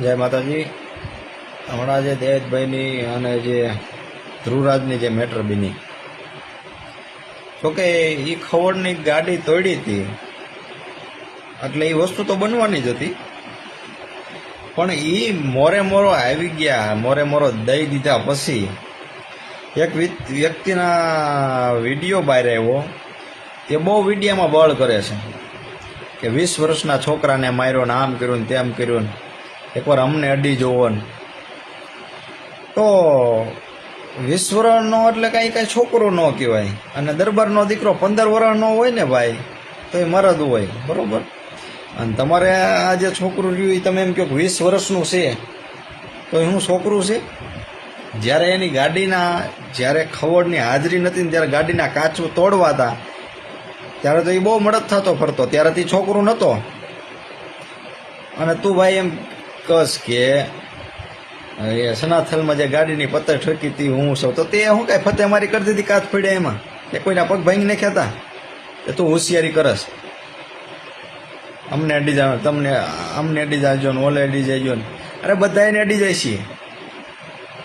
જય માતાજી। હમણાં જે દેવેશભાઈની અને જે ધ્રુવરાજની જે મેટર બની, તો કે એ ખવડની ગાડી તોડી હતી, એટલે એ વસ્તુ તો બનવાની જ હતી, પણ એ મોરે મોરો આવી ગયા, મોરે મોરો દઈ દીધા પછી એક વ્યક્તિના વિડીયો બહાર આવ્યો, એ બહુ વિડીયામાં બળ કરે છે કે 20 વર્ષના છોકરાને માર્યો ને આમ કર્યું ને તેમ કર્યું ને, એકવાર અમને અડી જોવો ને। તો 20 વર્ષનો એટલે કાંઈ છોકરો ન કહેવાય, અને દરબારનો દીકરો 15 વર્ષનો હોય ને ભાઈ, તો એ મરદ હોય, બરોબર। અને તમારે આ જે છોકરું રહ્યું એ તમે એમ કહો 20 વર્ષનું છે, તો એ શું છોકરું છે? જ્યારે એની ગાડીના, જ્યારે ખવડની હાજરી નથી ને ત્યારે ગાડીના કાચું તોડવા હતા, ત્યારે તો એ બહુ મદદ થતો ફરતો, ત્યારે તે છોકરું નહોતો। અને તું ભાઈ એમ કસ કે એ સનાથલમાં જે ગાડીની પત્તર ઠોકી હતી હું છું, તો તે શું કાંઈ ફતે મારી કરી દીધી કાચ પડ્યા એમાં, કે કોઈના પગ ભાંગી નાખ્યા હતા? કે તું હોશિયારી કરસ, અમને અડી જાવ, તમને અમને અડી જાજો ને ઓલે અડી જાયજો ને, અરે બધાને અડી જાય છીએ,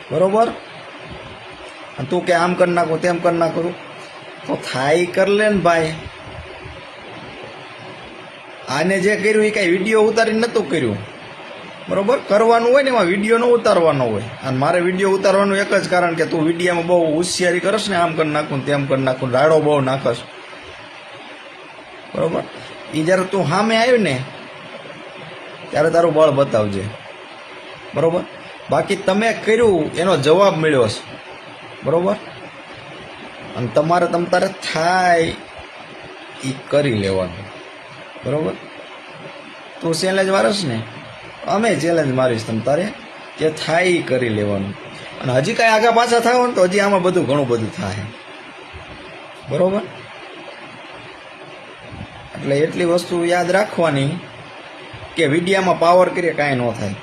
બરોબર। અને તું કે આમ કરી નાખું તેમ કરી નાખું, તો થાય કર લે ને ભાઈ। આને જે કર્યું એ કાંઈ વિડીયો ઉતારીને નહોતું કર્યું, બરોબર। કરવાનું હોય ને એમાં વિડીયો ન ઉતારવાનો હોય, અને મારે વિડીયો ઉતારવાનું એક જ કારણ કે તું વિડીયામાં બહુ હોશિયારી કરશ ને, આમ કરી નાખું તેમ કરી નાખું, રાડો બહુ નાખશ, બરોબર। એ જ્યારે તું સામે આવ્યું ને ત્યારે તારું બળ બતાવજે, બરોબર। બાકી તમે કર્યું એનો જવાબ મળ્યો છે, બરોબર। અને તમારે તમતારે થાય એ કરી લેવાનું, બરોબર। તું ચેલેન્જ મારશ ને, અમે ચેલેન્જ મારીશ તમતારે, કે થાય એ કરી લેવાનું। અને હજી કાંઈ આગા પાછા થાવ ને તો હજી આમાં બધું ઘણું બધું થાય, બરોબર। એટલે એટલી વસ્તુ યાદ રાખવાની કે વિડીયામાં પાવર કરીએ કાંઈ ન થાય।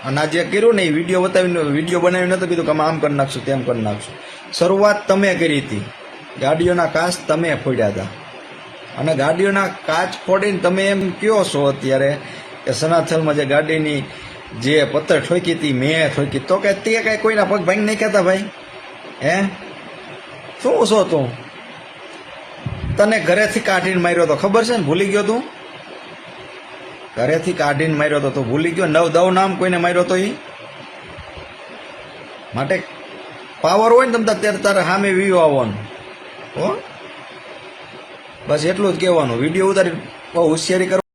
અને આ જે કર્યું ને એ વિડીયો બતાવીને, વિડીયો બનાવીને નહોતું કીધું કે અમે આમ કરી નાખશું તેમ કરી નાખશું, શરૂઆત તમે કરી હતી, ગાડીઓના કાચ તમે ફોડ્યા હતા, અને ગાડીઓના કાચ ફોડીને તમે એમ કહો છો અત્યારે કે સનાથલમાં જે ગાડીની જે પત્તર ઠોકી હતી મેં ઠોકી, તો કે તે કાંઈ કોઈના પગ ભાંગી નાખ્યા હતા ભાઈ? હે, શું છો તું? તને ઘરેથી કાઢીને માર્યો તો ખબર છે ને, ભૂલી ગયો તું? ઘરેથી કાઢીને માર્યો તો તું ભૂલી ગયો? 9 નામ કોઈને માર્યો તો એ માટે પાવર હોય ને તમ ત્યારે તારે સામે વીવો આવવાનું, હો, બસ એટલું જ કહેવાનું। વિડીયો ઉતારી બહુ હોશિયારી કરો।